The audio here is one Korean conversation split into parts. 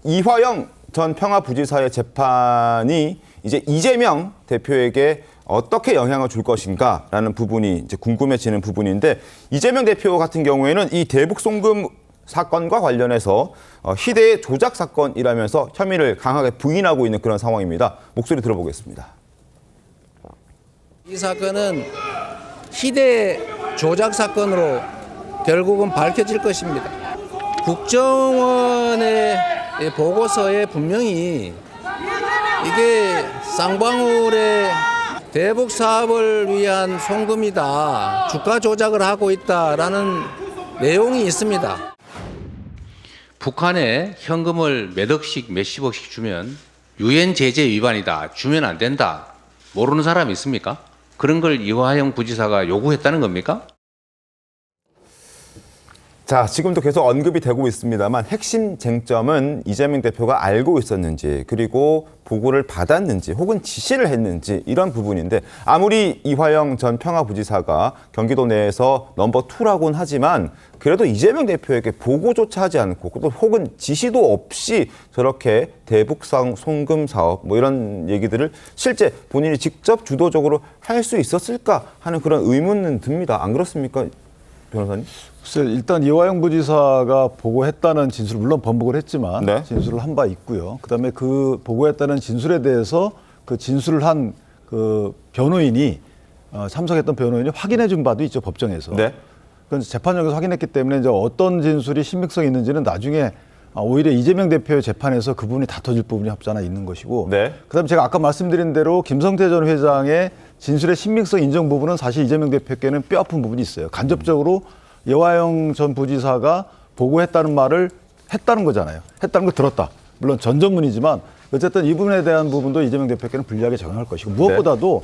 이화영 전 평화부지사의 재판이 이제 이재명 대표에게 어떻게 영향을 줄 것인가라는 부분이 이제 궁금해지는 부분인데, 이재명 대표 같은 경우에는 이 대북 송금 사건과 관련해서 희대의 조작 사건이라면서 혐의를 강하게 부인하고 있는 그런 상황입니다. 목소리 들어보겠습니다. 이 사건은 희대 조작 사건으로 결국은 밝혀질 것입니다. 국정원의 보고서에 분명히 이게 쌍방울의 대북 사업을 위한 송금이다, 주가 조작을 하고 있다라는 내용이 있습니다. 북한에 현금을 몇 억씩 몇십억씩 주면 유엔 제재 위반이다, 주면 안 된다, 모르는 사람이 있습니까? 그런 걸 이화영 부지사가 요구했다는 겁니까? 자, 지금도 계속 언급이 되고 있습니다만 핵심 쟁점은 이재명 대표가 알고 있었는지, 그리고 보고를 받았는지 혹은 지시를 했는지, 이런 부분인데, 아무리 이화영 전 평화부지사가 경기도 내에서 넘버 2라고는 하지만 그래도 이재명 대표에게 보고조차 하지 않고 또 혹은 지시도 없이 저렇게 대북상 송금 사업 뭐 이런 얘기들을 실제 본인이 직접 주도적으로 할 수 있었을까 하는 그런 의문은 듭니다. 안 그렇습니까, 변호사님? 글쎄, 일단 이화영 부지사가 보고했다는 진술, 물론 번복을 했지만 네. 진술을 한 바 있고요. 그다음에 그 보고했다는 진술에 대해서 그 진술을 한 그 변호인이 참석했던 변호인이 확인해 준 바도 있죠, 법정에서. 네. 그건 재판정에서 확인했기 때문에 이제 어떤 진술이 신빙성이 있는지는 나중에 오히려 이재명 대표의 재판에서 그 부분이 다퉈질 부분이 없지 않아 있는 것이고. 네. 그다음에 제가 아까 말씀드린 대로 김성태 전 회장의 진술의 신빙성 인정 부분은 사실 이재명 대표께는 뼈아픈 부분이 있어요. 간접적으로 이화영 전 부지사가 보고했다는 말을 했다는 거잖아요. 했다는 걸 들었다. 물론 전전문이지만 어쨌든 이 부분에 대한 부분도 이재명 대표께는 불리하게 적용할 것이고, 무엇보다도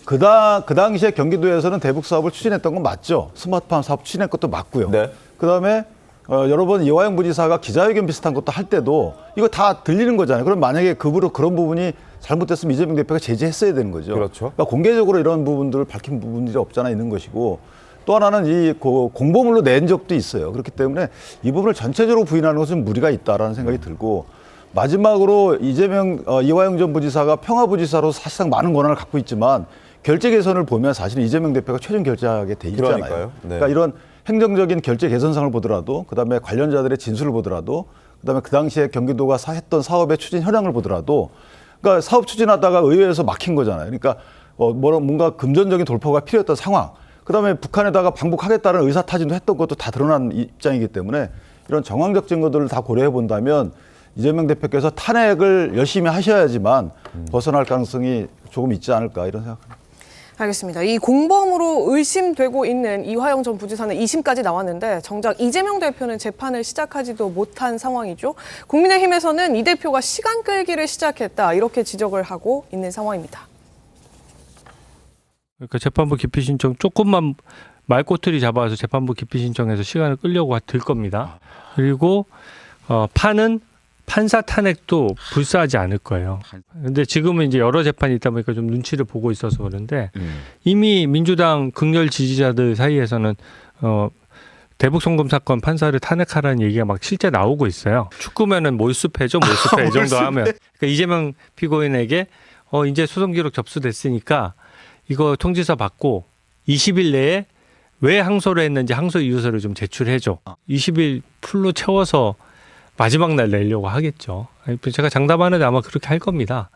그 당시에 경기도에서는 대북 사업을 추진했던 건 맞죠. 스마트팜 사업 추진한 것도 맞고요. 네. 그다음에 여러 번 이화영 부지사가 기자회견 비슷한 것도 할 때도 이거 다 들리는 거잖아요. 그럼 만약에 그런 부분이 잘못됐으면 이재명 대표가 제재했어야 되는 거죠. 그렇죠. 그러니까 공개적으로 이런 부분들을 밝힌 부분들이 없지 않아 있는 것이고, 또 하나는 이 공보물로 낸 적도 있어요. 그렇기 때문에 이 부분을 전체적으로 부인하는 것은 무리가 있다라는 생각이 들고, 마지막으로 이화영 전 부지사가 평화부지사로 사실상 많은 권한을 갖고 있지만 결제 개선을 보면 사실 이재명 대표가 최종 결재하게 돼 있잖아요. 그러니까요. 네. 그러니까 이런 행정적인 결제 개선상을 보더라도, 그다음에 관련자들의 진술을 보더라도, 그다음에 그 당시에 경기도가 했던 사업의 추진 현황을 보더라도, 그러니까 사업 추진하다가 의회에서 막힌 거잖아요. 그러니까 뭔가 금전적인 돌파가 필요했던 상황. 그다음에 북한에다가 방북하겠다는 의사타진도 했던 것도 다 드러난 입장이기 때문에 이런 정황적 증거들을 다 고려해 본다면 이재명 대표께서 탄핵을 열심히 하셔야지만 벗어날 가능성이 조금 있지 않을까, 이런 생각합니다. 알겠습니다. 이 공범으로 의심되고 있는 이화영 전 부지사는 2심까지 나왔는데 정작 이재명 대표는 재판을 시작하지도 못한 상황이죠. 국민의힘에서는 이 대표가 시간 끌기를 시작했다, 이렇게 지적을 하고 있는 상황입니다. 그러니까 재판부 기피 신청 조금만 말꼬투리 잡아서 재판부 기피 신청해서 시간을 끌려고 들 겁니다. 그리고 판은 판사 탄핵도 불사하지 않을 거예요. 근데 지금은 이제 여러 재판이 있다 보니까 좀 눈치를 보고 있어서 그런데 이미 민주당 극렬 지지자들 사이에서는 대북 송금 사건 판사를 탄핵하라는 얘기가 막 실제 나오고 있어요. 축구면은 몰수패죠, 몰수패. 이 정도 하면. 그러니까 이재명 피고인에게 이제 소송 기록 접수됐으니까 이거 통지서 받고 20일 내에 왜 항소를 했는지 항소 이유서를 좀 제출해줘. 20일 풀로 채워서 마지막 날 내려고 하겠죠. 제가 장담하는데 아마 그렇게 할 겁니다.